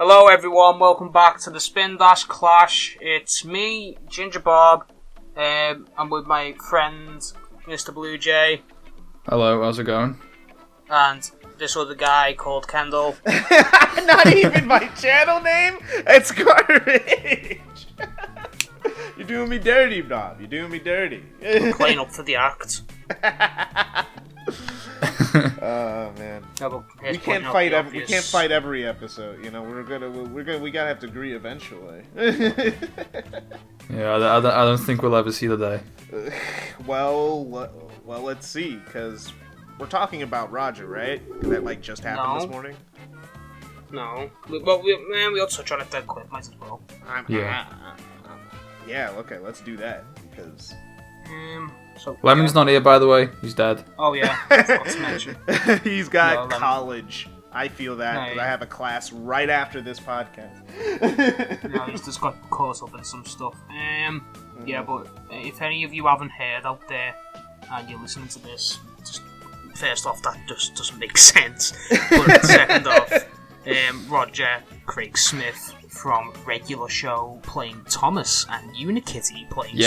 Hello everyone, welcome back to the Spindash Clash. It's me, Ginger Bob. I'm with my friend, Mr. Blue Jay. Hello, how's it going? And this other guy called Kendall. Not even my channel name? It's garbage! You're doing me dirty, Bob. You're doing me dirty. We're playing up for the act. Oh man, we can't fight every episode. You know, we gotta have to agree eventually. Yeah, I don't think we'll ever see the day. Well, let's see, because we're talking about Roger, right? That just happened this morning. No, we'll touch on it that quick. Might as well. Yeah. Okay, let's do that because. So, Lemon's not here, by the way. He's dead. Oh yeah, I forgot to mention. He's got college. I feel that because I have a class right after this podcast. No, he's just got caught up in some stuff. Yeah, but if any of you haven't heard out there and you're listening to this, just first off, that just doesn't make sense. But second off, Roger Craig Smith from Regular Show playing Thomas and Unikitty playing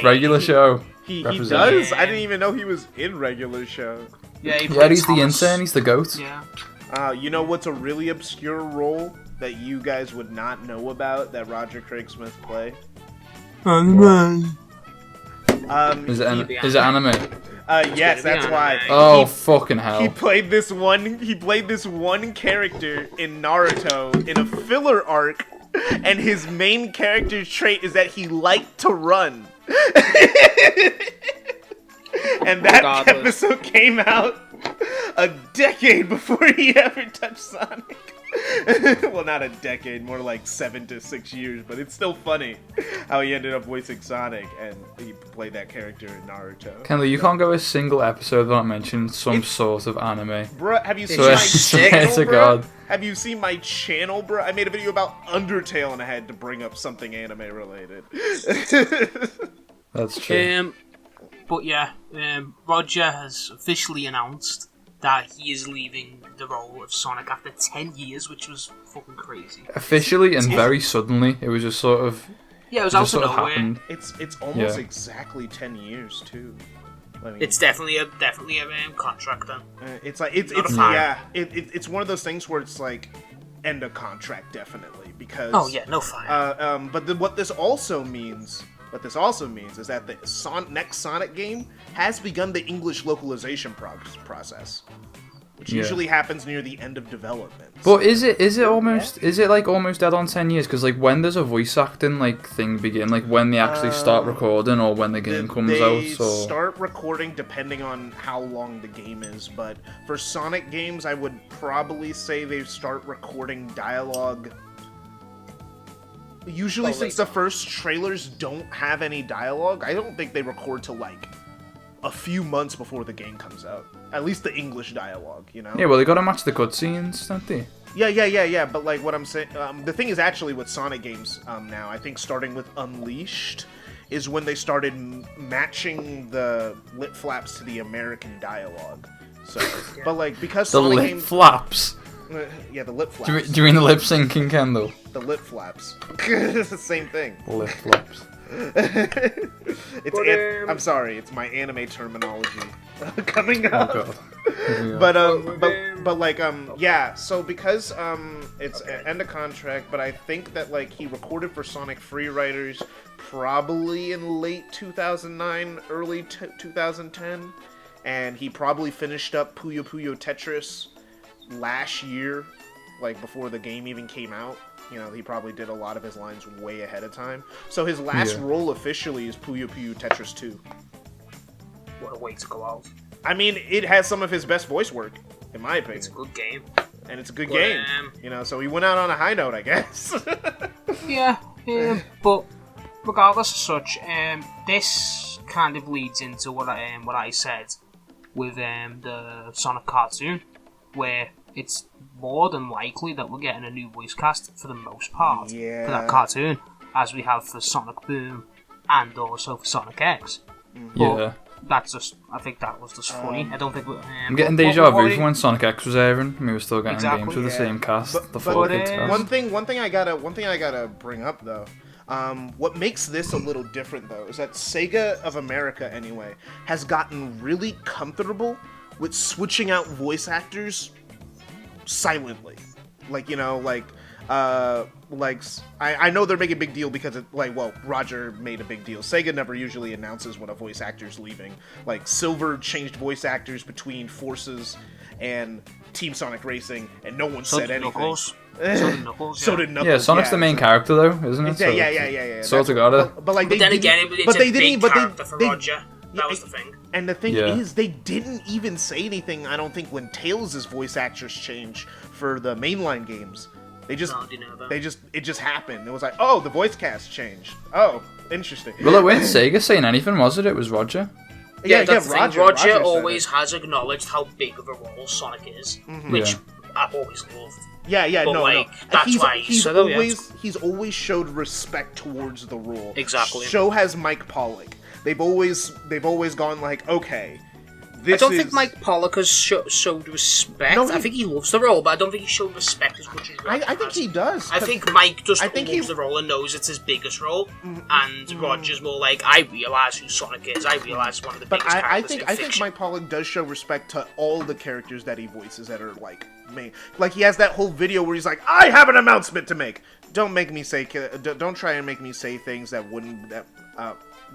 Regular Show. He does? I didn't even know he was in Regular Show. Yeah, he's Thomas. The intern, he's the goat. Yeah. You know what's a really obscure role that you guys would not know about that Roger Craig Smith play? Anime. Is it anime? Yes, that's why. Oh, fucking hell. He played this one character in Naruto in a filler arc, and his main character's trait is that he liked to run. And that episode came out a decade before he ever touched Sonic. Well, not a decade, more like 7 to 6 years, but it's still funny how he ended up voicing Sonic and he played that character in Naruto. Kendall, you can't go a single episode without mentioning some sort of anime. Bruh, have you seen my channel, bruh? Have you seen my channel, bruh? I made a video about Undertale and I had to bring up something anime related. That's true. But yeah, Roger has officially announced that he is leaving the role of Sonic after 10 years, which was fucking crazy. Officially and very suddenly. It was just sort of... Yeah, it was out of nowhere. Happened. It's almost exactly 10 years, too. I mean, it's definitely a contract then. It's one of those things where it's like end a contract definitely because no fire. But what this also means is that the next Sonic game has begun the English localization process, which usually happens near the end of development. But is it almost dead on 10 years? Because when does a voice acting thing begin? When they actually start recording, or when the game comes out? They start recording depending on how long the game is. But for Sonic games, I would probably say they start recording dialogue. Usually, since the first trailers don't have any dialogue, I don't think they record till a few months before the game comes out. At least the English dialogue, you know? Yeah, well, they gotta match the cutscenes, don't they? Yeah. But what I'm saying, the thing is actually with Sonic games now, I think starting with Unleashed is when they started matching the lip flaps to the American dialogue. So, but because the Sonic lip games, flaps. Yeah, the lip flaps. Do you mean the lip syncing, Kendall? The lip flaps. It's the same thing. Lip flaps. I'm sorry, it's my anime terminology coming up. Oh God. Yeah. So because it's end of contract, but I think that he recorded for Sonic Free Riders probably in late 2009, early 2010, and he probably finished up Puyo Puyo Tetris last year, before the game even came out. You know, he probably did a lot of his lines way ahead of time. So his last role officially is Puyo Puyo Tetris 2. What a way to go out. I mean, it has some of his best voice work, in my opinion. It's a good game. And it's a good game. You know, so he went out on a high note, I guess. But regardless of such, this kind of leads into what I said with the Sonic cartoon, where it's more than likely that we're getting a new voice cast for the most part for that cartoon, as we have for Sonic Boom and also for Sonic X. Yeah. I think that was just funny. I don't think. I'm getting deja vu from when Sonic X was airing. We were still getting games with the same cast, the full kids cast. One thing I gotta bring up though. What makes this a little different though is that Sega of America anyway has gotten really comfortable with switching out voice actors silently. I know they're making a big deal because Roger made a big deal. Sega never usually announces when a voice actor's leaving. Like Silver changed voice actors between Forces and Team Sonic Racing, and no one said anything. Knuckles. So did Knuckles. So did Knuckles. Yeah, Sonic's the main character though, isn't it? Yeah. Sort of got it. But then again, it's a big character for Roger. That was the thing. And the thing is, they didn't even say anything, I don't think, when Tails' voice actors changed for the mainline games. It just happened. It was like, oh, the voice cast changed. Oh, interesting. Well, it wasn't Sega saying anything, was it? It was Roger. Yeah, Roger always has acknowledged how big of a role Sonic is, which I've always loved. No. That's why he's always showed respect towards the role. Exactly. So has Mike Pollock. They've always gone like, okay, I don't think Mike Pollock has showed respect. No, I think he loves the role, but I don't think he showed respect as much as Roger I think he does. I think Mike just loves the role and knows it's his biggest role, and Roger's more like, I realise who Sonic is. I realise one of the biggest characters I think Mike Pollock does show respect to all the characters that he voices that are like main. Like he has that whole video where he's like, I have an announcement to make. Don't try and make me say things that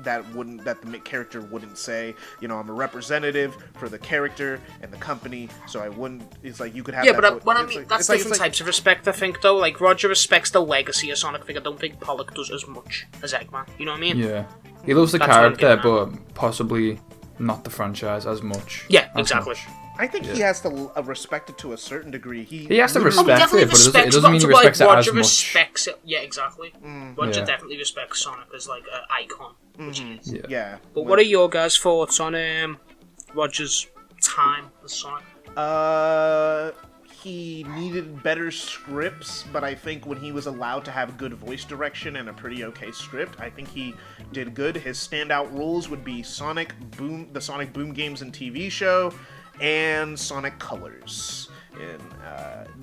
the character wouldn't say. You know, I'm a representative for the character and the company, so I wouldn't. It's like you could have. Yeah, but what I mean, that's different types of respect. I think though, like Roger respects the legacy of Sonic. I don't think Pollock does as much as Eggman. You know what I mean? Yeah, he loves the character, but possibly not the franchise as much. Yeah, exactly. I think he has to respect it to a certain degree. He has to respect it, but it doesn't mean he respects it as much. Respects it. Yeah, exactly. Roger definitely respects Sonic as like an icon. Yeah. But what are your guys' thoughts on Roger's time as Sonic? He needed better scripts, but I think when he was allowed to have good voice direction and a pretty okay script, I think he did good. His standout roles would be Sonic Boom, the Sonic Boom games and TV show, and Sonic Colors. In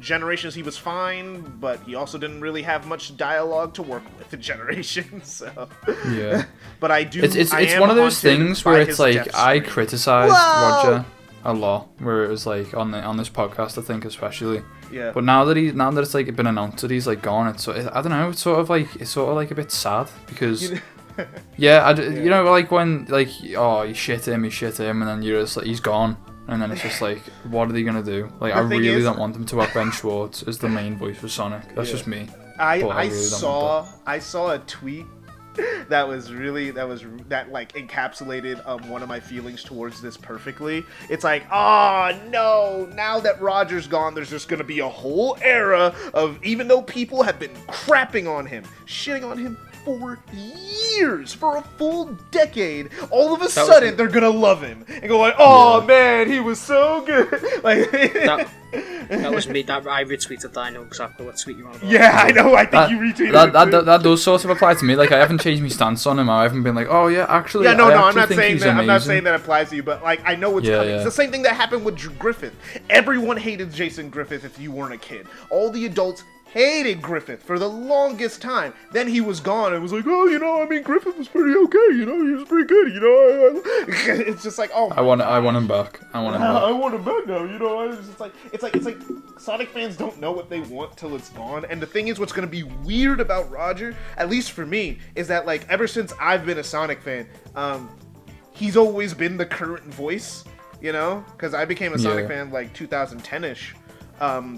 Generations, he was fine, but he also didn't really have much dialogue to work with in Generations. So yeah, but I do. It's one of those things where it's like I criticized Roger a lot, where it was like on this podcast, I think especially. Yeah. But now that it's like been announced that he's like gone, I don't know. It's sort of like a bit sad because. You know, like when like you shit him, and then you're just like he's gone. And then it's just like, what are they gonna do? Like, I really don't want them to have Ben Schwartz as the main voice for Sonic. That's just me. I saw a tweet that encapsulated one of my feelings towards this perfectly. It's like, oh no, now that Roger's gone, there's just gonna be a whole era of, even though people have been crapping on him, shitting on him for years, for a full decade, all of a sudden they're gonna love him and go like, oh man, he was so good. Like that was me. That I retweeted that. I know exactly what tweet you're on about. Yeah, I know. I think you retweeted that does sort of apply to me. Like I haven't changed my stance on him. I haven't been like, oh yeah, actually. Yeah, no. I'm not saying that. I'm not saying that applies to you, but like I know what's coming. It's the same thing that happened with Griffith. Everyone hated Jason Griffith if you weren't a kid. All the adults hated Griffith for the longest time. Then he was gone. It was like, oh, Griffith was pretty okay. He was pretty good. It's just like, oh. I want him back. I want him back now. It's like Sonic fans don't know what they want till it's gone. And the thing is, what's gonna be weird about Roger, at least for me, is that like ever since I've been a Sonic fan, he's always been the current voice. Because I became a Sonic fan like 2010ish.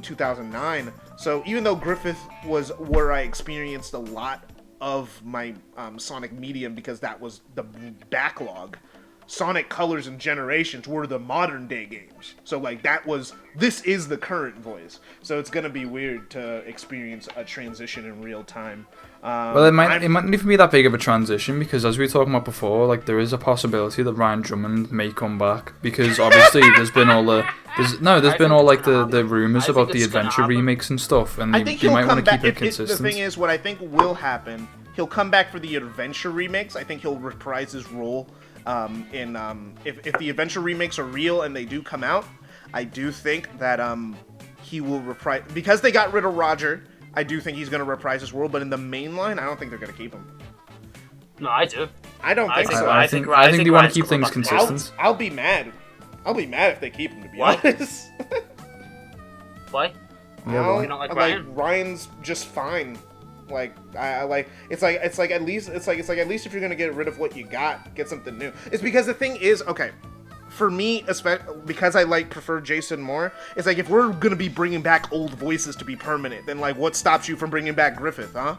2009. So even though Griffith was where I experienced a lot of my Sonic medium, because that was the backlog, Sonic Colors and Generations were the modern day games. So like this is the current voice. So it's gonna be weird to experience a transition in real time. Well, it might not even be that big of a transition, because as we were talking about before, like there is a possibility that Ryan Drummond may come back, because obviously there's been all the rumors about the Adventure remakes and stuff, and they might want to keep it consistent. The thing is, what I think will happen, he'll come back for the Adventure remakes. I think he'll reprise his role If the adventure remakes are real and they do come out, I do think that he will reprise, because they got rid of Roger. I do think he's going to reprise his role, but in the main line, I don't think they're going to keep him. No, I do. I don't think so. I think they want to keep things consistent. I'll be mad. I'll be mad if they keep him, to be honest. Why? Yeah, you don't like Ryan? Ryan's just fine. Like I like it's like at least if you're gonna get rid of what you got, get something new. It's because the thing is, okay, for me, especially because I prefer Jason more. It's like if we're gonna be bringing back old voices to be permanent, then like what stops you from bringing back Griffith, huh?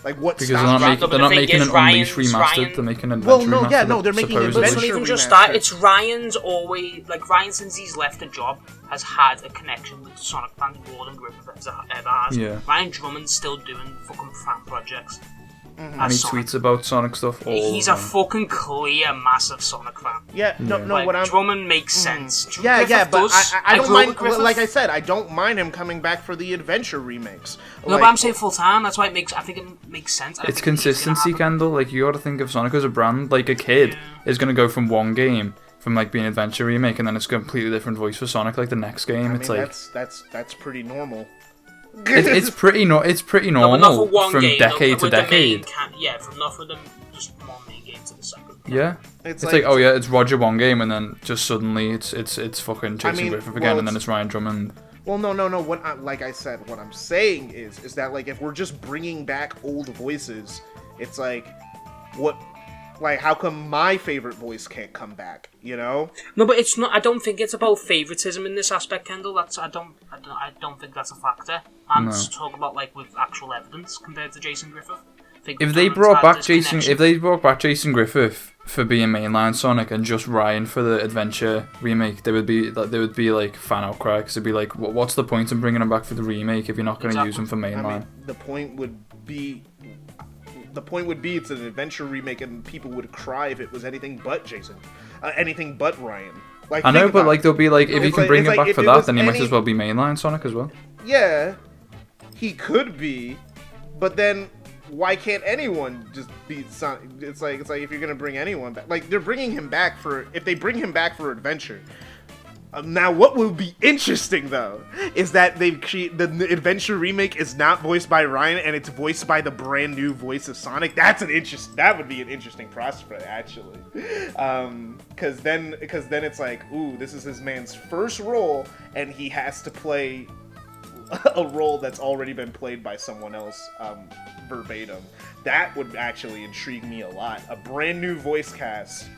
Like what? Because they're not making an Unleash remastered. They're making an Adventure remastered. They're making supposedly. But it's not even just that. It's Ryan's always Ryan, since he's left the job, has had a connection with Sonic fans more than Griffith ever has. Yeah. Ryan Drummond's still doing fucking fan projects. And he tweets about Sonic stuff all He's a fucking clear, massive Sonic fan. Yeah, no, Like, what I'm... Drummond makes sense. But does. I don't mind, like I said, I don't mind him coming back for the Adventure remakes. No, but I'm saying full time, that's why I think it makes sense. It's consistency, Kendall. Like, you gotta think of Sonic as a brand. Like, a kid is gonna go from one game, from like being an Adventure remake, and then it's a completely different voice for Sonic, like the next game. It's like... That's pretty normal. It's pretty normal from game, decade to decade. From not for them just one main game to the second. Yeah, it's like oh yeah, it's Roger one game, and then just suddenly it's fucking Jason Griffith again, and then it's Ryan Drummond. Well, no. Like I said, what I'm saying is that like if we're just bringing back old voices, it's like what. Like, how come my favorite voice can't come back? You know? No, but it's not. I don't think it's about favoritism in this aspect, Kendall. I don't think that's a factor. I'm just talking about like with actual evidence compared to Jason Griffith. If they brought back Jason Griffith for being mainline Sonic and just Ryan for the Adventure remake, there would be like fan outcry, because it'd be like, what's the point in bringing him back for the remake if you're not going to use him for mainline? I mean, the point would be it's an Adventure remake, and people would cry if it was anything but Jason, anything but Ryan. Like, I know, but like they'll be like, if you can bring him back for that, then he might as well be mainline Sonic as well. Yeah, he could be, but then why can't anyone just be Sonic? It's like if you're gonna bring anyone back, like they're bringing him back for, if they bring him back for Adventure. Now, what will be interesting, though, is that the Adventure remake is not voiced by Ryan, and it's voiced by the brand new voice of Sonic. That would be an interesting prospect, actually, because then it's like, ooh, this is this man's first role, and he has to play a role that's already been played by someone else, verbatim. That would actually intrigue me a lot. A brand new voice cast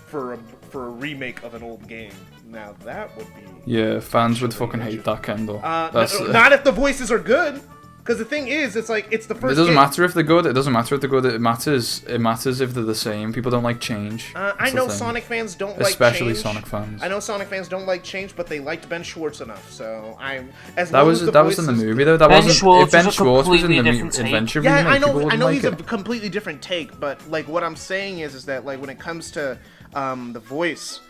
for a remake of an old game. Now that would be... Yeah, fans would fucking hate that, Kendall. Not if the voices are good. Because the thing is, it's like, it's the first It doesn't game. matter if they're good. It doesn't matter if they're good. It matters if they're the same. people don't like change. I know Sonic fans don't like change. Especially Sonic fans. I know Sonic fans don't like change, but they liked Ben Schwartz enough. So that was in the movie though. That wasn't. If Ben Schwartz was in the Adventure remake, I know he's a completely different take. But like what I'm saying is that like when it comes to the voice,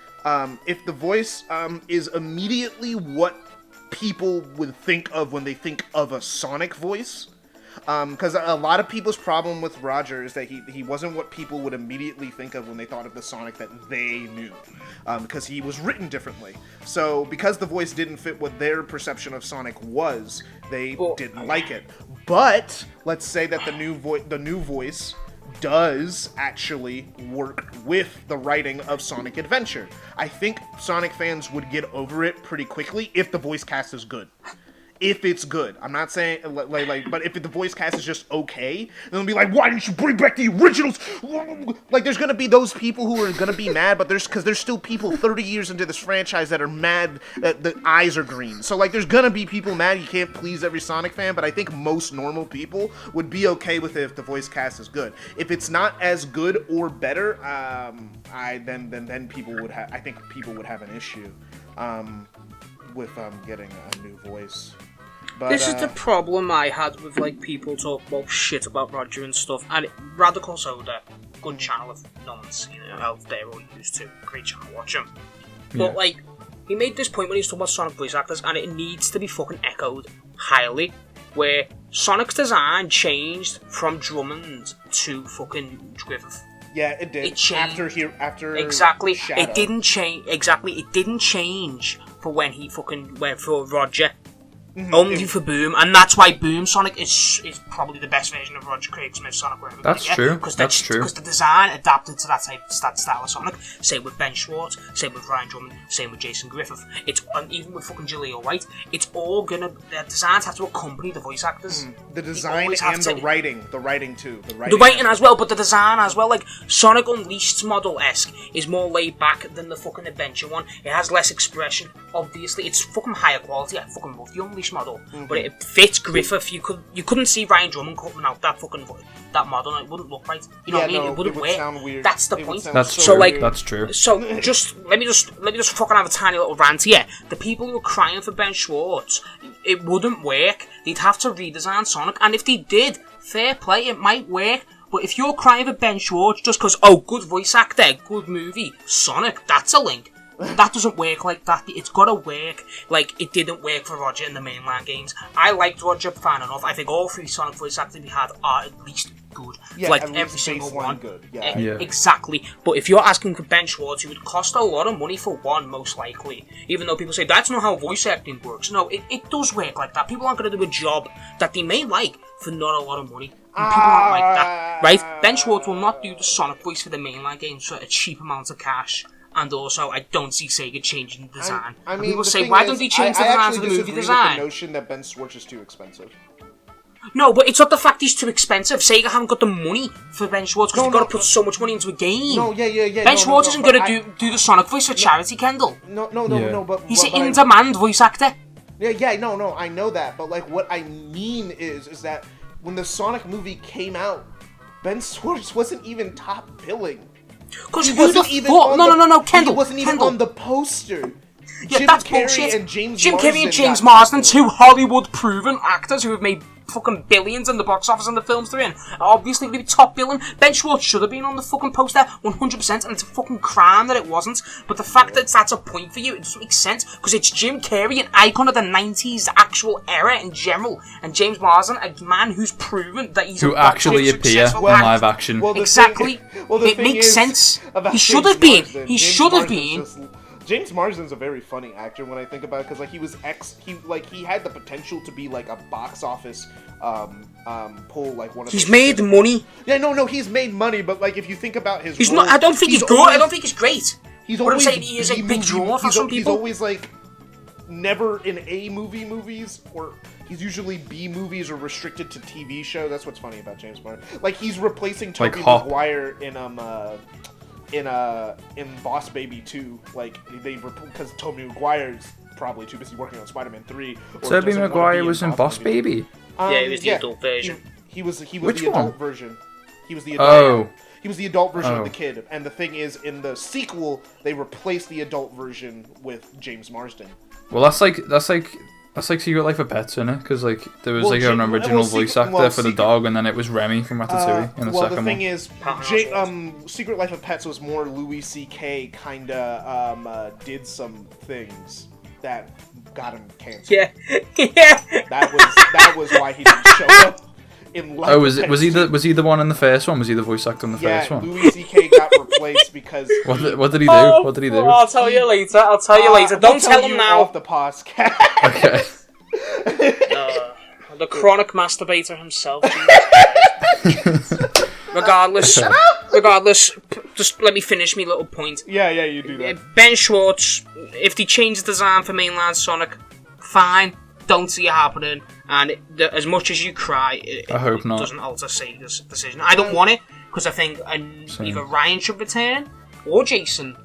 if the voice is immediately what people would think of when they think of a Sonic voice, because a lot of people's problem with Roger is that he wasn't what people would immediately think of when they thought of the Sonic that they knew, because he was written differently. So because the voice didn't fit what their perception of Sonic was, they didn't like it. But let's say that the new voice does actually work with the writing of Sonic Adventure. I think Sonic fans would get over it pretty quickly if the voice cast is good. If it's good. I'm not saying, but if the voice cast is just okay, then they'll be like, why didn't you bring back the originals? Like, there's gonna be those people who are gonna be mad, but there's still people 30 years into this franchise that are mad that the eyes are green. So, like, there's gonna be people mad. You can't please every Sonic fan, but I think most normal people would be okay with it if the voice cast is good. If it's not as good or better, then people would have, I think people would have an issue, with getting a new voice. But, this is the problem I had with like people talk about shit about Roger and stuff. And Radical Soda, good channel if no one's out there or used to, great channel, watch him. Yeah. But like, he made this point when he's talking about Sonic voice actors, and it needs to be fucking echoed highly, where Sonic's design changed from Drummond to fucking Griffith. Yeah, it did. It changed. After exactly. Shadow. It didn't change. Exactly. It didn't change for when he fucking went for Roger. Only for Boom, and that's why Boom Sonic is probably the best version of Roger Craig Smith's Sonic we're ever That's gonna true. get. That's true. Because the design adapted to that style of Sonic. Same with Ben Schwartz, same with Ryan Drummond, same with Jason Griffith. And even with fucking Jaleel White, it's all gonna. The designs have to accompany the voice actors. The design and the writing too. The writing as well, but the design as well. Like Sonic Unleashed's model-esque is more laid back than the fucking Adventure one. It has less expression. Obviously, it's fucking higher quality. I fucking love the Unleashed model, but it fits Griffith. You couldn't see Ryan Drummond cutting out that fucking that model. It wouldn't look right. You know what I mean? It wouldn't work. Sound weird. That's the point. That's so true. like That's true. So let me just fucking have a tiny little rant here. The people who are crying for Ben Schwartz, it wouldn't work. They'd have to redesign Sonic, and if they did, fair play, it might work. But if you're crying for Ben Schwartz just because, good voice actor, good movie, Sonic, that's a link. That doesn't work like that. It's gotta work like it didn't work for Roger in the mainline games. I liked Roger fine enough. I think all 3 Sonic voice actors we had are at least good. Yeah, like at every least single one. Good. Yeah. Exactly. But if you're asking for Ben Schwartz, it would cost a lot of money for one, most likely. Even though people say that's not how voice acting works. No, it does work like that. People aren't gonna do a job that they may like for not a lot of money. And people aren't like that, right? Ben Schwartz will not do the Sonic voice for the mainline games for a cheap amount of cash. And also, I don't see Sega changing the design. I mean, people say, why don't they change the design to the movie design? With the notion that Ben Schwartz is too expensive. No, but it's not the fact he's too expensive. Sega haven't got the money for Ben Schwartz because they've got to put so much money into a game. No, yeah. Ben Schwartz isn't going to do the Sonic voice for charity, Kendall. No, but... He's an in-demand voice actor. No, I know that. But, like, what I mean is that when the Sonic movie came out, Ben Schwartz wasn't even top billing. Because who the fuck? No, Kendall. He wasn't even on the poster. Yeah, Jim that's Carrey bullshit. And Jim Carrey and James Marsden, 2 Hollywood-proven actors who have made fucking billions in the box office and the films they're in, are obviously going to be top billing. Ben Schwartz should have been on the fucking poster 100%, and it's a fucking crime that it wasn't. But the fact that that's a point for you, it doesn't make sense, because it's Jim Carrey, an icon of the 90s actual era in general, and James Marsden, a man who's proven that he's who actually appear in live action. Exactly. It makes sense. He should have been. He should have been. James Marsden's a very funny actor when I think about it, because like he had the potential to be like a box office pull, like one of. He's made money. Yeah, no, he's made money, but like if you think about his, he's roles, not. I don't think he's good. I don't think he's great. He's but always. I'm saying he is a big draw for some people. He's always like never in A movies, or he's usually B movies or restricted to TV show. That's what's funny about James Marsden. Like he's replacing Tobey Maguire in Boss Baby 2, like because Tobey Maguire's probably too busy working on Spider-Man 3. Tobey Maguire was in Boss Baby. Yeah, he was the adult version. He was Which the one? adult version. He was the adult. He was the adult version Oh. of the kid, and the thing is, in the sequel, they replaced the adult version with James Marsden. Well, that's like Secret Life of Pets, isn't it? Because like there was an original voice actor for the dog, and then it was Remy from Ratatouille in the second one. The thing is, Secret Life of Pets was more Louis C.K. kinda did some things that got him canceled. Yeah. That was why he didn't show up in Life of Pets. Was he the one in the first one? Was he the voice actor in the first one? Louis C.K. got replaced because what did he do? What did he do? I'll tell you later. Don't tell him now. Off the podcast. Okay. The chronic masturbator himself. Regardless, just let me finish my little point. Yeah, you do that. Ben Schwartz, if they change the design for mainline Sonic, fine. Don't see it happening. And as much as you cry, I hope not. Doesn't alter Sega's decision. I don't want it, because I think either Ryan should return, or Jason,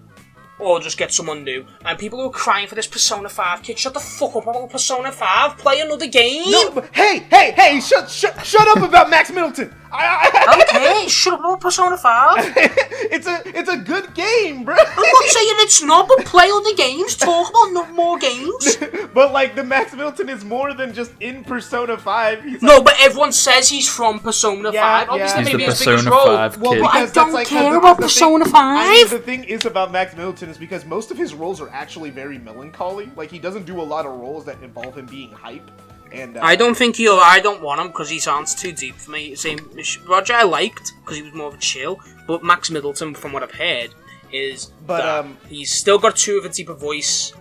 or just get someone new. And people who are crying for this Persona 5 kid, shut the fuck up about Persona 5. Play another game. No, but hey! Shut up about Max Middleton. Okay, shut up about Persona 5. It's a good game, bro. I'm not saying it's not, but play other games. Talk about more games. But like the Max Middleton is more than just in Persona 5. He's no, but everyone says he's from Persona 5. Obviously, he's maybe the his biggest Persona role. 5 kid. Well, but I don't care about Persona 5. I mean, the thing is about Max Middleton is because most of his roles are actually very melancholy. Like he doesn't do a lot of roles that involve him being hype. And I don't think he'll. I don't want him because he sounds too deep for me. Same Roger, I liked because he was more of a chill, but Max Middleton, from what I've heard, is that he's still got too of a deeper voice,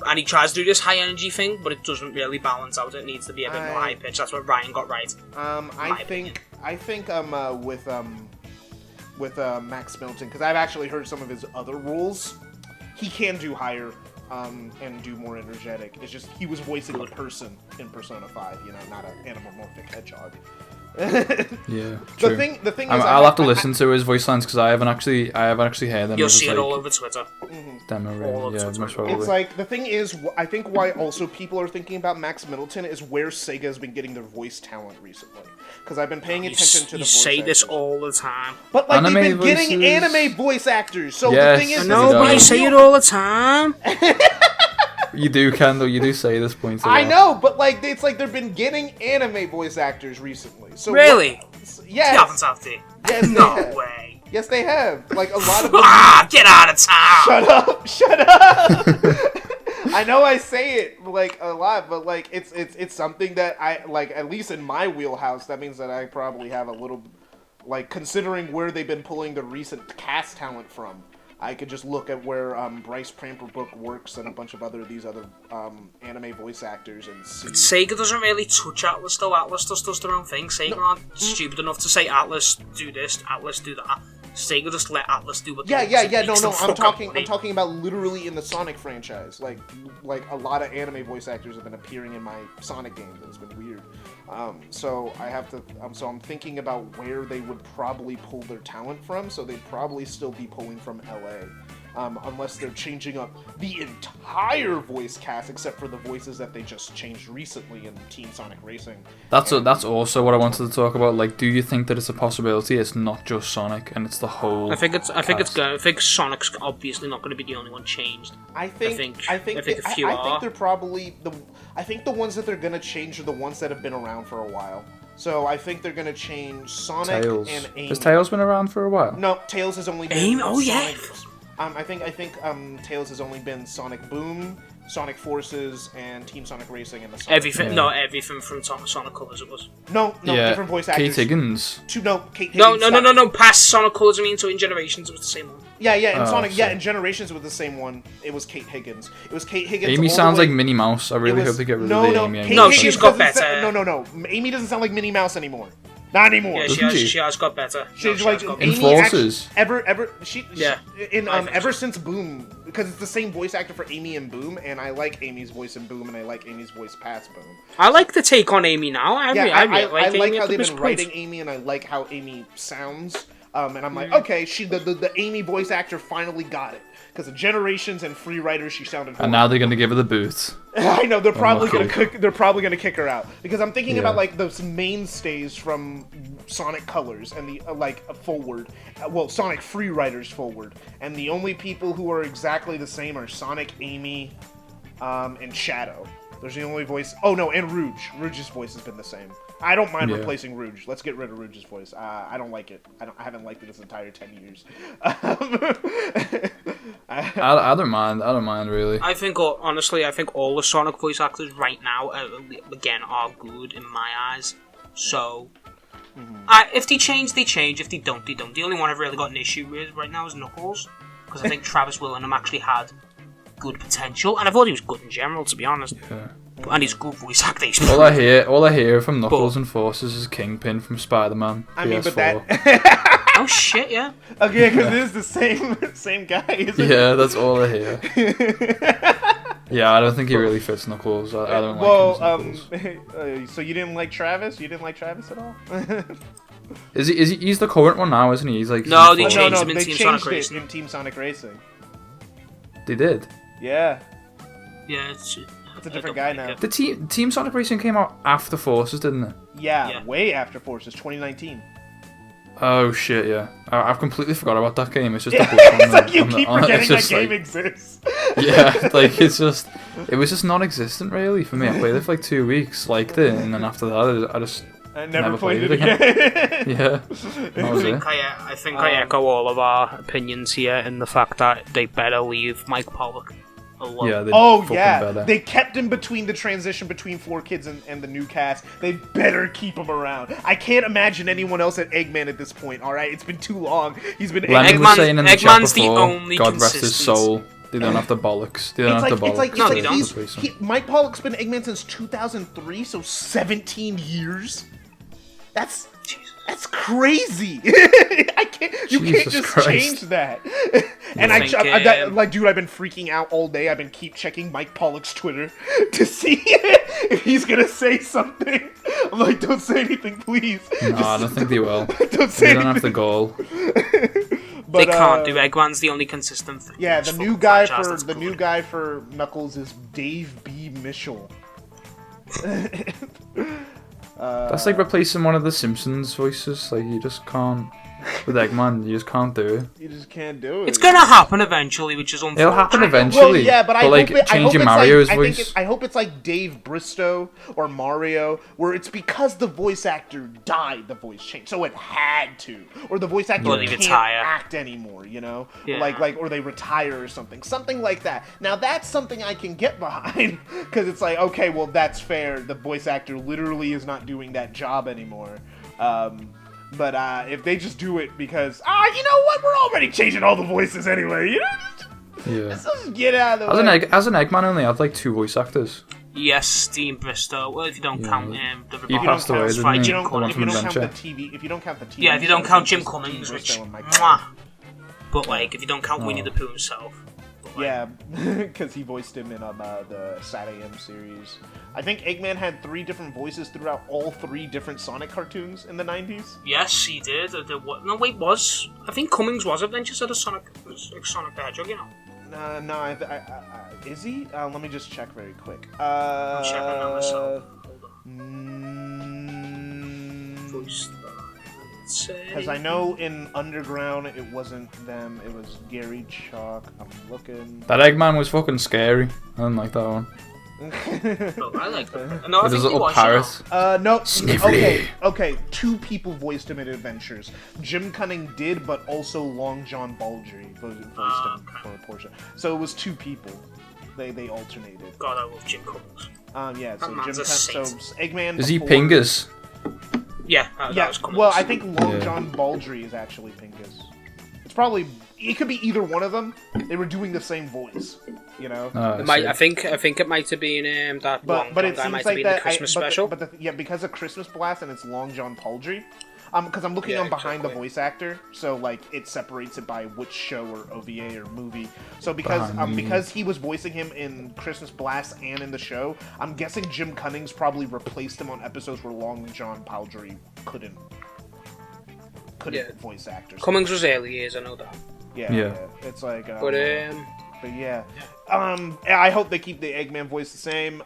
and he tries to do this high energy thing, but it doesn't really balance out. It needs to be a bit more high pitch. That's what Ryan got right. I think with Max Middleton, because I've actually heard some of his other roles, he can do higher. And do more energetic. It's just he was voicing a person in Persona 5, not an anamorphic hedgehog. Yeah, true. The thing is, I'll have to listen to his voice lines because I haven't actually heard them. You'll see it all over Twitter. Demo, really. Yeah, most probably. It's like the thing is, I think why also people are thinking about Max Middleton is where Sega has been getting their voice talent recently. Because I've been paying attention to the voice say actors. this all the time. But anime they've been voices. getting anime voice actors. So Yes, the thing is, I know, but you say it all the time. You do, Kendall. You do say this point. I know, but it's like they've been getting anime voice actors recently. So really? Yes. You haven't talked to. Yes, no way. Yes, they have. Like a lot of them. Get out of town! Shut up! I know I say it a lot, but it's something that I at least in my wheelhouse. That means that I probably have a little considering where they've been pulling the recent cast talent from. I could just look at where Bryce Pramperbrook works and a bunch of these other anime voice actors and see. Sega doesn't really touch Atlas though. Atlas just does their own thing. Sega aren't stupid enough to say Atlas do this, Atlas do that. Sega just let Atlas do what they want. No. I'm talking about literally in the Sonic franchise. Like a lot of anime voice actors have been appearing in my Sonic games. It's been weird. So I have to. So I'm thinking about where they would probably pull their talent from. So they'd probably still be pulling from LA. Unless they're changing up the entire voice cast, except for the voices that they just changed recently in Team Sonic Racing. That's also what I wanted to talk about. Do you think that it's a possibility? It's not just Sonic, and it's the whole. I think Sonic's obviously not going to be the only one changed. I think they're probably I think the ones that they're going to change are the ones that have been around for a while. So I think they're going to change Sonic Tails. and Amy. Has Tails been around for a while? No, Tails has only been. Amy? Oh yeah. I think Tails has only been Sonic Boom, Sonic Forces, and Team Sonic Racing, and the Sonic. Everything from Sonic Colors it was. No, different voice actors. Kate Higgins. Kate Higgins. No. Past Sonic Colors, so in Generations it was the same one. In Generations it was the same one. It was Kate Higgins. Amy sounds like Minnie Mouse. I really hope they get rid of the Amy. No, she's got better. No. Amy doesn't sound like Minnie Mouse anymore. Not anymore. Yeah, she has got better. She's in Forces. Ever since Boom, because it's the same voice actor for Amy and Boom, and I like Amy's voice in Boom, and I like Amy's voice past Boom. I like the take on Amy now. I like how they've been writing Amy, and I like how Amy sounds. And I'm like, okay, the Amy voice actor finally got it. Because of Generations and Free Riders, she sounded horrible. And now they're gonna give her the boot. I know they're probably gonna kick her out because I'm thinking about those mainstays from Sonic Colors and the forward, Sonic Free Riders forward, and the only people who are exactly the same are Sonic, Amy, and Shadow. There's the only voice. Oh no, and Rouge. Rouge's voice has been the same. I don't mind replacing Rouge. Let's get rid of Rouge's voice. I don't like it. I haven't liked it this entire 10 years. I don't mind. I don't mind really. I think all the Sonic voice actors right now, again, are good in my eyes. So, if they change, they change. If they don't, they don't. The only one I've really got an issue with right now is Knuckles, because I think Travis Willingham actually had good potential, and I thought he was good in general, to be honest. Yeah. And he's a good voice actor. All I hear from Knuckles and Forces is Kingpin from Spider-Man. I mean, but that. Oh shit, yeah. Okay, because it is the same guy, isn't it? Yeah, that's all I hear. Yeah, I don't think he really fits Knuckles. I don't like him. So you didn't like Travis? You didn't like Travis at all? He's the current one now, isn't he? He's like no, they changed him in Team Sonic Racing. In Team Sonic Racing. They did. Yeah. Yeah, it's a different guy now. The Team Sonic Racing came out after Forces, didn't it? Yeah, way after Forces, 2019. Oh shit, yeah. I've completely forgot about that game. It's just a it's like you keep forgetting that game exists. Yeah, it was just non-existent really for me. I played it for 2 weeks, liked it, and then after that I just never played it again. Yeah, that was it. I think I echo all of our opinions here in the fact that they better leave Mike Pollock a lot. Yeah, Oh fucking yeah, better. they kept him between the transition between 4Kids and the new cast. They better keep him around. I can't imagine anyone else at Eggman at this point. All right, it's been too long. He's been. Lemon was saying in the chat Eggman's the before, only God rest his consistency. soul. They don't have the bollocks. They don't have the bollocks. No, they to don't. replace him. Mike Pollock's been Eggman since 2003, so 17 years. That's crazy. I can't. You can't Jesus just Christ. change that. And dude, I've been freaking out all day. I've been keep checking Mike Pollock's Twitter to see if he's gonna say something. I'm like, don't say anything, please. No, I don't think they will. Don't say They don't anything. have the goal. But, They can't do. Eggman's the only consistent thing. Yeah, It's the new fucking guy franchise for that's the good. new guy for Knuckles is Dave B. Mitchell. That's like replacing one of the Simpsons voices. Like, you just can't. With Eggman, you just can't do it. You just can't do it. It's gonna happen eventually, which is unfortunate. It'll happen eventually. Well, yeah, but I like, hope changing it's Mario's like, voice. I hope it's like Dave Bristow or Mario, where it's because the voice actor died, the voice changed, so it had to, or the voice actor Or they can't retire. act anymore, you know, Yeah. like, or they retire or something like that. Now that's something I can get behind, because it's like, okay, well that's fair. The voice actor literally is not doing that job anymore. But if they just do it because, you know what, we're already changing all the voices anyway, you know? Yeah. Let's just get out of the way. As an Eggman only had like 2 voice acters. Yes, Dean Bristow. Well, if you don't count the He passed away, didn't he? Jim The one Cummings. from Adventure. If you don't count the TV. Yeah, if you don't shows, count it's Jim just Cummings, Dean which, Bristow and Mike mwah. Pollock. But like, if you don't count Winnie the Pooh himself. But, like, Yeah, because he voiced him in the Sat AM series. I think Eggman had 3 different voices throughout all 3 different Sonic cartoons in the 90s. Yes, he did. No, wait, I think Cummings was Adventures of Sonic the Hedgehog, you know. No, is he? Let me just check very quick. I'm checking on myself. Hold on. Voiced by, Because I know in Underground it wasn't them, it was Gary Chalk. I'm looking. That Eggman was fucking scary. I didn't like that one. Oh, I like that. No, I With think his he little was, parrot. No. Sniffly. Okay. 2 people voiced him in Adventures. Jim Cunning did, but also Long John Baldry voiced him for a portion. So it was 2 people. They alternated. God, I love Jim Cummings. Yeah. So man's a So saint. Eggman. Is he before- Pingus? Yeah, that was Cummings. Well, I think Long Yeah. John Baldry is actually Pingus. It's probably. It could be either one of them. They were doing the same voice, you know. I think it might have been that But Long it John guy seems might have like been that. the Christmas special. Because of Christmas Blast and it's Long John Baldry. Because I'm looking Yeah, on behind the exactly. voice actor, so like it separates it by which show or OVA or movie. So because he was voicing him in Christmas Blast and in the show, I'm guessing Jim Cummings probably replaced him on episodes where Long John Baldry couldn't voice actors. Cummings was early years, I know that. Yeah. It's like. But yeah. I hope they keep the Eggman voice the same.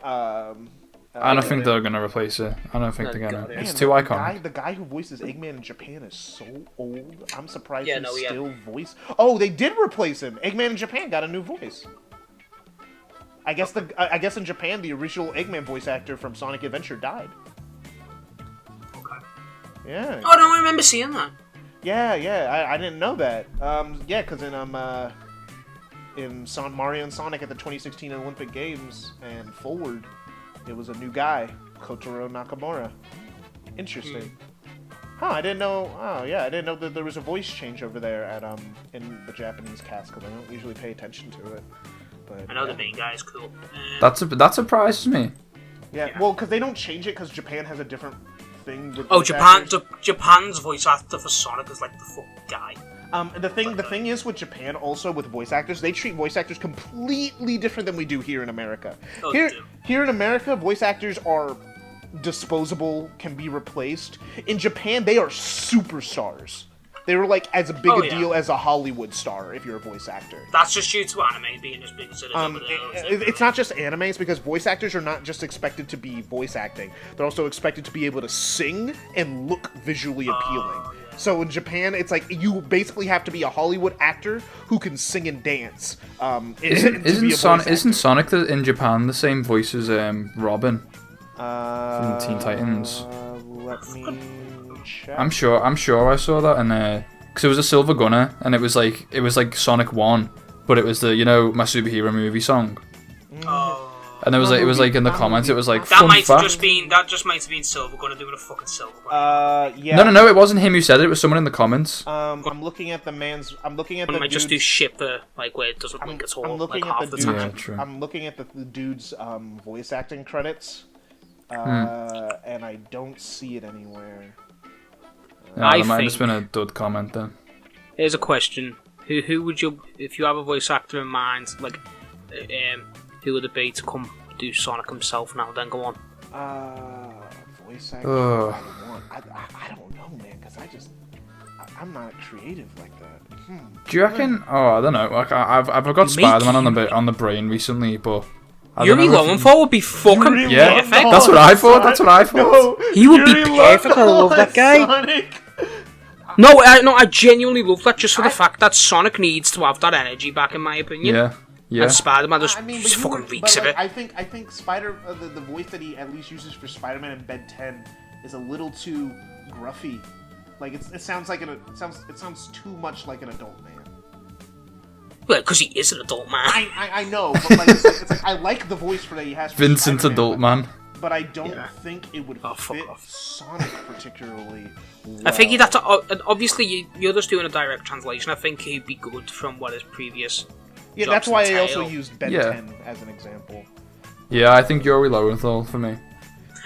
I don't think they're gonna replace it. I don't think they're gonna. God, It's Man, too the iconic. The guy who voices Eggman in Japan is so old. I'm surprised Yeah, he's no, yeah. still voice. Oh, they did replace him. Eggman in Japan got a new voice. I guess in Japan the original Eggman voice actor from Sonic Adventure died. Okay. Yeah. Oh, no, I remember seeing that. Yeah. I didn't know that. Yeah, because in Mario and Sonic at the 2016 Olympic Games and forward, it was a new guy, Kotaro Nakamura. Interesting. Huh, I didn't know. Oh, yeah, I didn't know that there was a voice change over there at in the Japanese cast because I don't usually pay attention to it. But I know the main guy is cool. That surprises me. Yeah, well, because they don't change it because Japan has a different thing. With Oh, voice Japan! actors. Japan's voice actor for Sonic is like the fucking guy. The thing is with Japan also with voice actors, they treat voice actors completely different than we do here in America. Oh, they do. Here in America, voice actors are disposable, can be replaced. In Japan, they are superstars. They were like as big Oh, a yeah. deal as a Hollywood star if you're a voice actor. That's just due to anime being as big as it is over there. It's not just anime, it's because voice actors are not just expected to be voice acting. They're also expected to be able to sing and look visually appealing. Yeah. So in Japan, it's like you basically have to be a Hollywood actor who can sing and dance. Isn't Sonic in Japan the same voice as Robin from Teen Titans? Let me check. I'm sure I saw that, and because it was a silver gunner, and it was like Sonic 1, but it was the my superhero movie song. Oh. And it was like in the comments, it was like That fun might fact. have just might have been Silver Gunner doing a fucking Silver Gunner. Yeah. No, it wasn't him who said it. It was someone in the comments. I'm looking at the man's. I'm looking at the. Might dude's, just do shit where it doesn't link at all. I'm looking like at half the the dude's. time. Yeah, true. I'm looking at the dude's voice acting credits, and I don't see it anywhere. Yeah, there might have think- just been a dud comment then. Here's a question: Who would you, if you have a voice actor in mind, like, who would it be to come do Sonic himself now? Then go on. Voice acting. Ugh. I don't know, man, because I'm not creative like that. Do you reckon? Oh, I don't know. Like I've got You Spider-Man make on the brain recently, but I Yuri don't know if- Lowenthal would be fucking Yuri Yeah, perfect. Lowenthal. that's what I thought. That's what I thought. No, He would be Yuri perfect. I love Lowenthal that as guy. Sonic. No, I genuinely love that just for the fact that Sonic needs to have that energy back, in my opinion. Yeah. And Spider-Man just, I mean, just but fucking reeks of it. I think the voice that he at least uses for Spider-Man in Ben 10 is a little too gruffy. Like it sounds too much like an adult man. Well, because he is an adult man. I know, but like it's like I like the voice for that he has for Vincent Spider-Man, adult man. but I don't Yeah. think it would Oh, fuck fit off. Sonic particularly well. I think he'd have to. Obviously, you're just doing a direct translation. I think he'd be good from what his previous. Yeah, jobs that's why I entail. also used Ben Yeah. 10 as an example. Yeah, I think Yuri Lowenthal for me.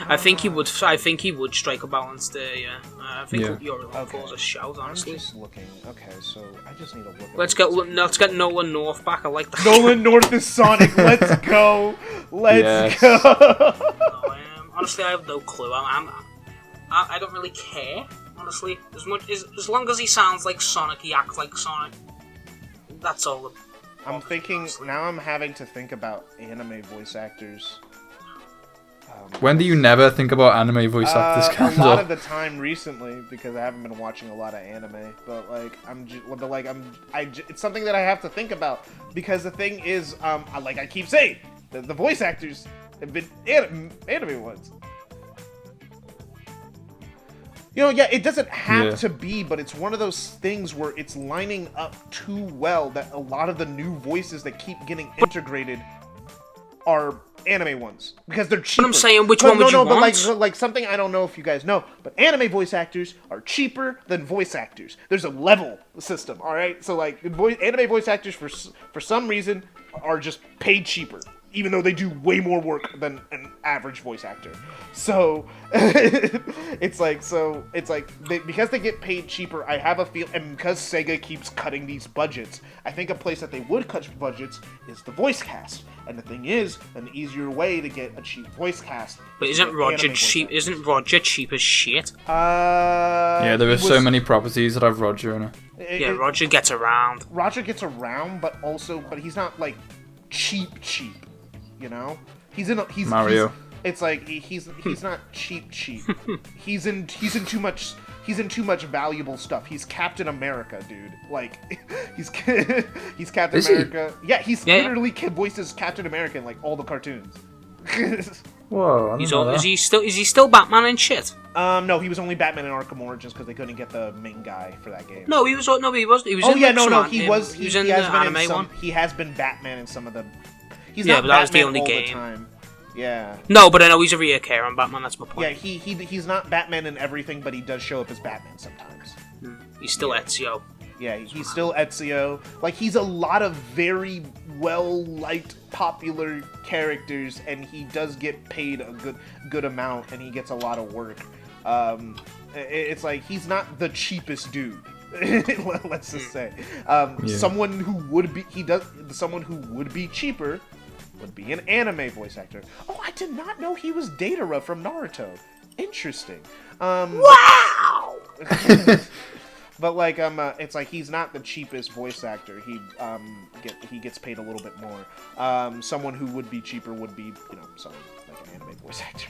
I think he would. I think he would strike a balance there. Yeah, I think Yeah. Yuri Lowenthal's a shout. I'm Honestly, just looking. Okay, so I just need to look. at let's this. get Nolan North back. I like that. Nolan North is Sonic. Let's go. Let's Yes. go. No, honestly, I have no clue. I don't really care. Honestly, as long as he sounds like Sonic, he acts like Sonic. That's all. I'm thinking now. I'm having to think about anime voice actors. When do you never think about anime voice actors, A Kendall? lot of the time recently because I haven't been watching a lot of anime. But like it's something that I have to think about because the thing is, like I keep saying, the voice actors have been anime ones. Yeah, it doesn't have to be, but it's one of those things where it's lining up too well that a lot of the new voices that keep getting integrated are anime ones because they're cheaper. But I'm saying, which one would you but want? like something I don't know if you guys know, but anime voice actors are cheaper than voice actors. There's a level system, all right? So like anime voice actors for some reason are just paid cheaper, even though they do way more work than an average voice actor. So it's like because they get paid cheaper, I have a feel, and because Sega keeps cutting these budgets, I think a place that they would cut budgets is the voice cast. And the thing is, an easier way to get a cheap voice cast. But is to isn't get Roger anime voice cheap? actors. Isn't Roger cheap as shit? Yeah, there are so many properties that have Roger in it. Yeah, Roger gets around. Roger gets around, but he's not like cheap, you know? He's Mario. It's like he's not cheap. He's in too much valuable stuff. He's Captain America, dude. Like he's Captain Is he? America. Yeah, he's Yeah. literally voices Captain America in like all the cartoons. Whoa, I didn't know that. Is he still Batman and shit? No, he was only Batman in Arkham Origins because they couldn't get the main guy for that game. No, he was. No, he was. He was. Oh in yeah, like, no, some, he was. He was He in the has been anime in some, one. He has been Batman in some of the. He's Yeah, not but that was the Batman only all game. the time. Yeah. No, but I know he's a reoccurring Batman. That's my Yeah, point. he's not Batman in everything, but he does show up as Batman sometimes. He's still Ezio. Yeah, he's still Ezio. Like, he's a lot of very well-liked, popular characters, and he does get paid a good amount, and he gets a lot of work. It's like, he's not the cheapest dude. Let's just say. Someone who would be cheaper would be an anime voice actor. Oh, I did not know he was Datara from Naruto. Interesting. Wow. But like it's like he's not the cheapest voice actor. He gets paid a little bit more. Someone who would be cheaper would be, someone like an anime voice actor.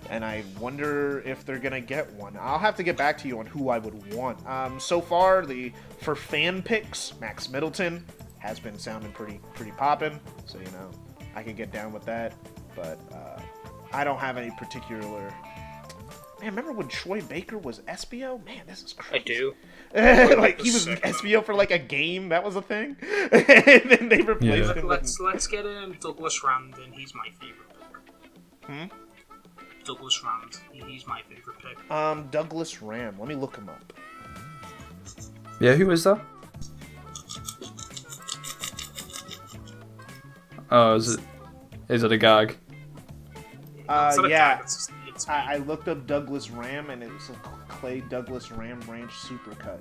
And I wonder if they're gonna get one. I'll have to get back to you on who I would want. So far for fan picks, Max Middleton has been sounding pretty poppin'. So I can get down with that. But I don't have any particular. Man, remember when Troy Baker was SBO? Man, this is crazy. I do. Like he was SBO for like a game. That was a thing. And then they replaced him. Let's get Douglas Rand in. He's my favorite pick. Douglas Rand. He's my favorite pick. Douglas Ram. Let me look him up. Yeah, who is that? Oh, is it a gag? Yeah. I looked up Douglas Ram, and it was a Clay Douglas Ram Ranch Supercut.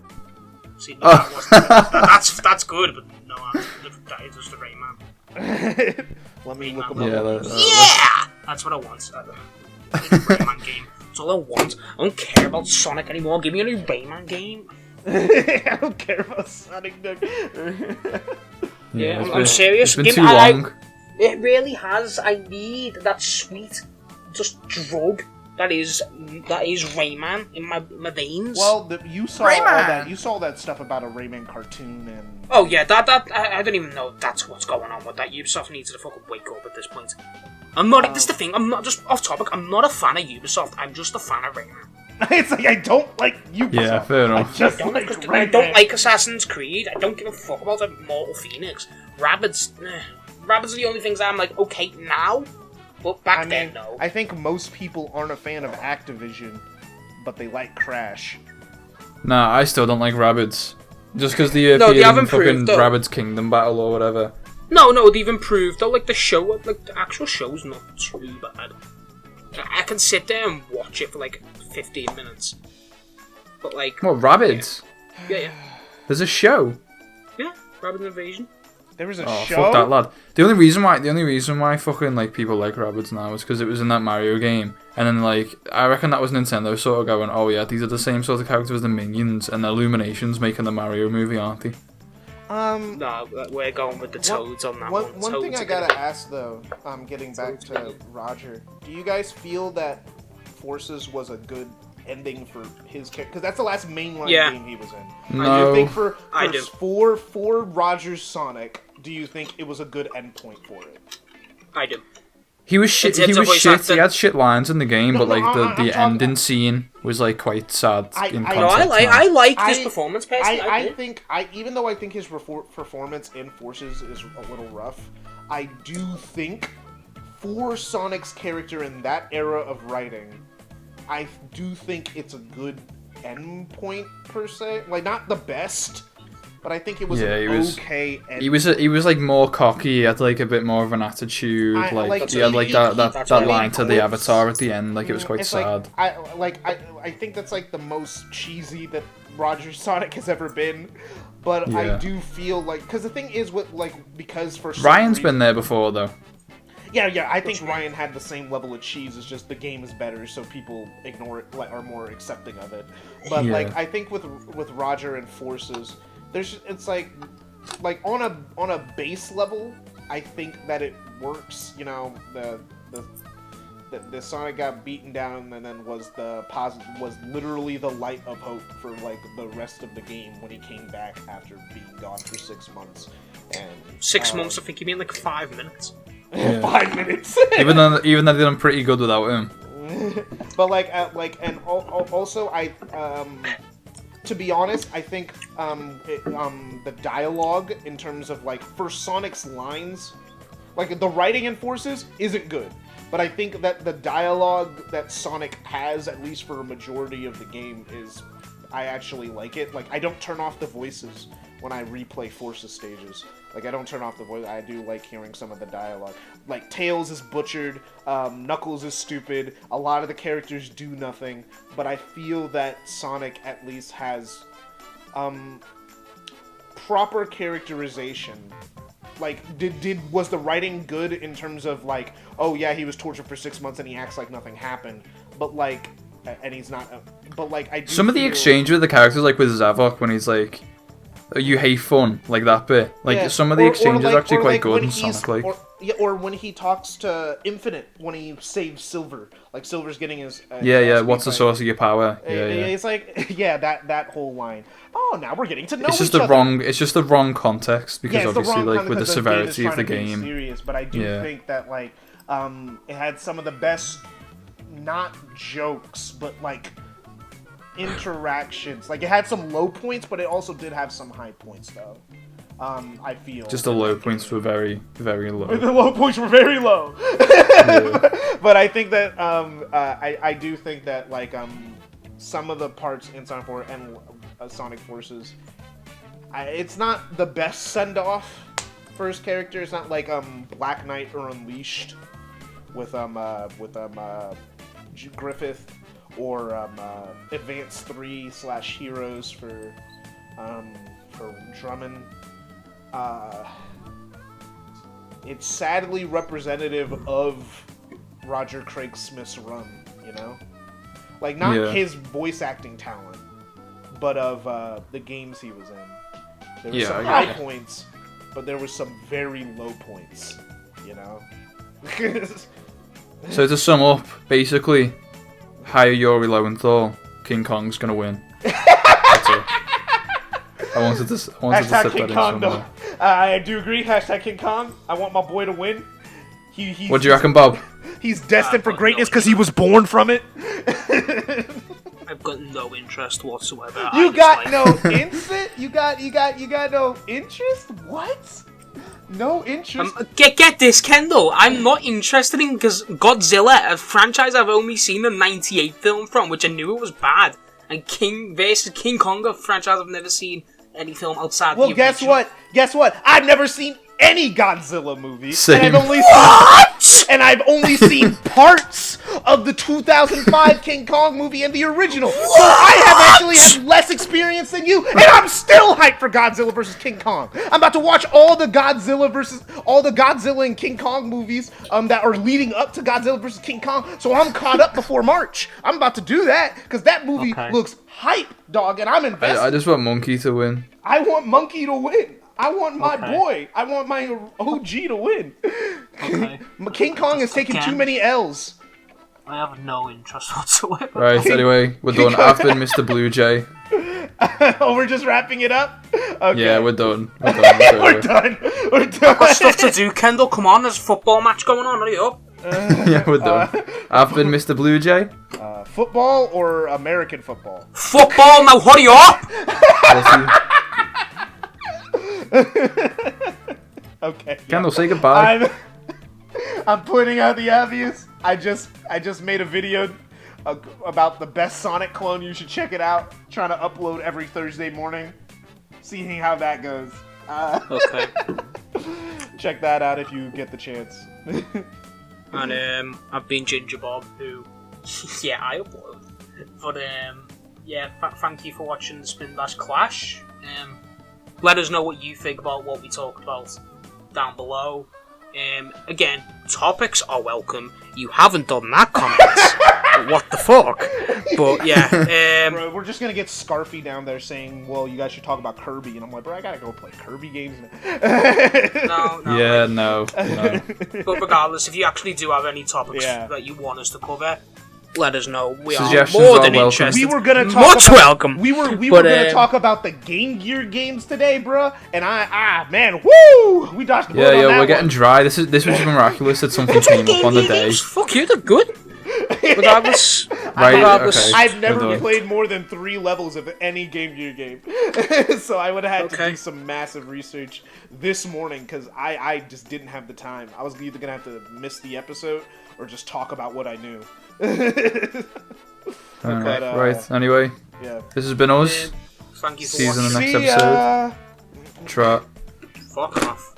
See, no, that's good, but no, that is just a Rayman. Let me look him up. Yeah! That's what I want. Rayman game. That's all I want. I don't care about Sonic anymore. Give me a new Rayman game. I don't care about Sonic. Yeah, I'm serious. It's been too long. It really has. I need that sweet, just drug that is Rayman in my veins. Well, you saw all that. You saw that stuff about a Rayman cartoon and. Oh yeah, that I don't even know that's what's going on with that. Ubisoft needs to fucking wake up at this point. I'm not. This is the thing. I'm not just off topic. I'm not a fan of Ubisoft. I'm just a fan of Rayman. It's like I don't like Ubisoft. Yeah, fair enough. I don't like Assassin's Creed. I don't give a fuck about Immortal Phoenix. Rabbids are the only things I'm like okay now, but back then no. I think most people aren't a fan of Activision, but they like Crash. Nah, I still don't like Rabbids. Just because they have fucking improved, though. Rabbids Kingdom Battle or whatever. No, they've improved though. Like the show, like the actual show's not too bad. I can sit there and watch it for like 15 minutes. But like... What, Rabbids? Yeah. There's a show? Yeah, Rabbids Invasion. There was a show? Fuck that, lad. The only reason why fucking like people like Rabbids now is because it was in that Mario game. And then like, I reckon that was Nintendo sort of going, oh yeah, these are the same sort of characters as the Minions, and the Illumination's making the Mario movie, aren't they? No, we're going with the Toads on that one. One thing I gotta ask though, getting back to Roger, do you guys feel that Forces was a good ending for his character? Because that's the last mainline game he was in. No. Do you think for Roger's Sonic, do you think it was a good endpoint for it? I do. He was shit. He had shit lines in the game, but like the ending scene was like quite sad. I like his performance. I think even though I think his performance in Forces is a little rough, I do think for Sonic's character in that era of writing, I do think it's a good endpoint per se. Like not the best. But I think it was okay. He was like more cocky. He had like a bit more of an attitude. He had like that line to the Avatar at the end. Like it was quite sad. I think that's like the most cheesy that Roger Sonic has ever been. But I do feel like because the thing is with because for Ryan's been there before though. Yeah. I think Ryan had the same level of cheese. It's just the game is better, so people ignore it, are more accepting of it. But I think with Roger and Forces. It's like on a base level, I think that it works. You know, the Sonic got beaten down and then was literally the light of hope for like the rest of the game when he came back after being gone for 6 months. And 6 months, I think you mean like 5 minutes. Yeah. 5 minutes. even though they done pretty good without him. But also to be honest, I think the dialogue in terms of like for Sonic's lines, like the writing in Forces isn't good, but I think that the dialogue that Sonic has, at least for a majority of the game, I actually like it. Like I don't turn off the voices when I replay Forces stages. Like I don't turn off the voice. I do like hearing some of the dialogue. Like Tails is butchered, Knuckles is stupid. A lot of the characters do nothing, but I feel that Sonic at least has proper characterization. Like, was the writing good in terms of like, oh yeah, he was tortured for 6 months and he acts like nothing happened, but like, and he's not. But like, I do some of the exchange with the characters, like with Zavok when he's like, you hate fun, like that bit. Like some of the exchange is actually quite good in Sonic. Or when he talks to Infinite when he saves Silver, like Silver's getting his what's the source of your power? It's like that whole line. Oh, now we're getting to know. It's just the wrong context because obviously like with the severity of the game. Serious, but I do think that like it had some of the best not jokes, but like interactions. Like it had some low points, but it also did have some high points, though. I feel just the low points were very, very low. The low points were very low. Yeah. But I think that I do think that like some of the parts in Sonic 4 and Sonic Forces, it's not the best send off for his character. It's not like Black Knight or Unleashed with Griffith, or Advance 3 / Heroes for Drummond. It's sadly representative of Roger Craig Smith's run, you know? Like, not his voice acting talent, but of the games he was in. There were some high points, but there were some very low points, you know? So to sum up, basically, hire Yuri Lowenthal, King Kong's gonna win. That's it. I wanted to slip that in somewhere. I do agree. Hashtag King Kong. I want my boy to win. What do you reckon, Bob? He's destined for greatness because he was born from it. I've got no interest whatsoever. You got no interest? You got no interest? What? No interest? Get this, Kendall. I'm not interested in Godzilla, a franchise I've only seen the '98 film from, which I knew it was bad, and King vs King Kong, a franchise I've never seen any film outside. Well, guess what? Guess what? I've never seen any Godzilla movie. Same. And I've only seen parts of the 2005 King Kong movie and the original. So I have actually had less experience than you, and I'm still hyped for Godzilla vs. King Kong. I'm about to watch all the Godzilla and King Kong movies that are leading up to Godzilla vs. King Kong, so I'm caught up before March. I'm about to do that, because that movie looks hype, dog, and I'm invested. I just want Monkey to win. I want Monkey to win. I want my boy. I want my OG to win. Okay. King Kong has taken too many L's. I have no interest whatsoever. Right, anyway, we're done. I've been Mr. Blue Jay. Oh, we're just wrapping it up? Okay. Yeah, we're done. We're done. We're done. I've got stuff to do, Kendall. Come on, there's a football match going on. Hurry up. Yeah, we're done. I've been Mr. Blue Jay. Football or American football? Football, now hurry up! Okay. Kendall, say goodbye. I'm pointing out the obvious. I just made a video about the best Sonic clone. You should check it out. Trying to upload every Thursday morning. Seeing how that goes. Okay. Check that out if you get the chance. And I've been Ginger Bob, who I upload. But thank you for watching the Spindash Clash. Let us know what you think about what we talked about down below. Again, topics are welcome. You haven't done that, comments. What the fuck? But yeah. Bro, we're just gonna get Scarfy down there saying, well, you guys should talk about Kirby. And I'm like, bro, I gotta go play Kirby games now. No. Yeah, no. But regardless, if you actually do have any topics that you want us to cover, let us know. We are Suggestions more are than welcome. interested. We were gonna talk much about, welcome. We were gonna talk about the Game Gear games today, bro. And man, woo! We dodged the bullet on that we're getting dry. This was miraculous that something came up on the day. Fuck you, they're good. Regardless. Okay. I've never played more than 3 levels of any Game Gear game. So I would have had to do some massive research this morning because I just didn't have the time. I was either going to have to miss the episode or just talk about what I knew. Right, anyway. Yeah. This has been us. Thank you for See you in the watching. next episode. Trot. Fuck off.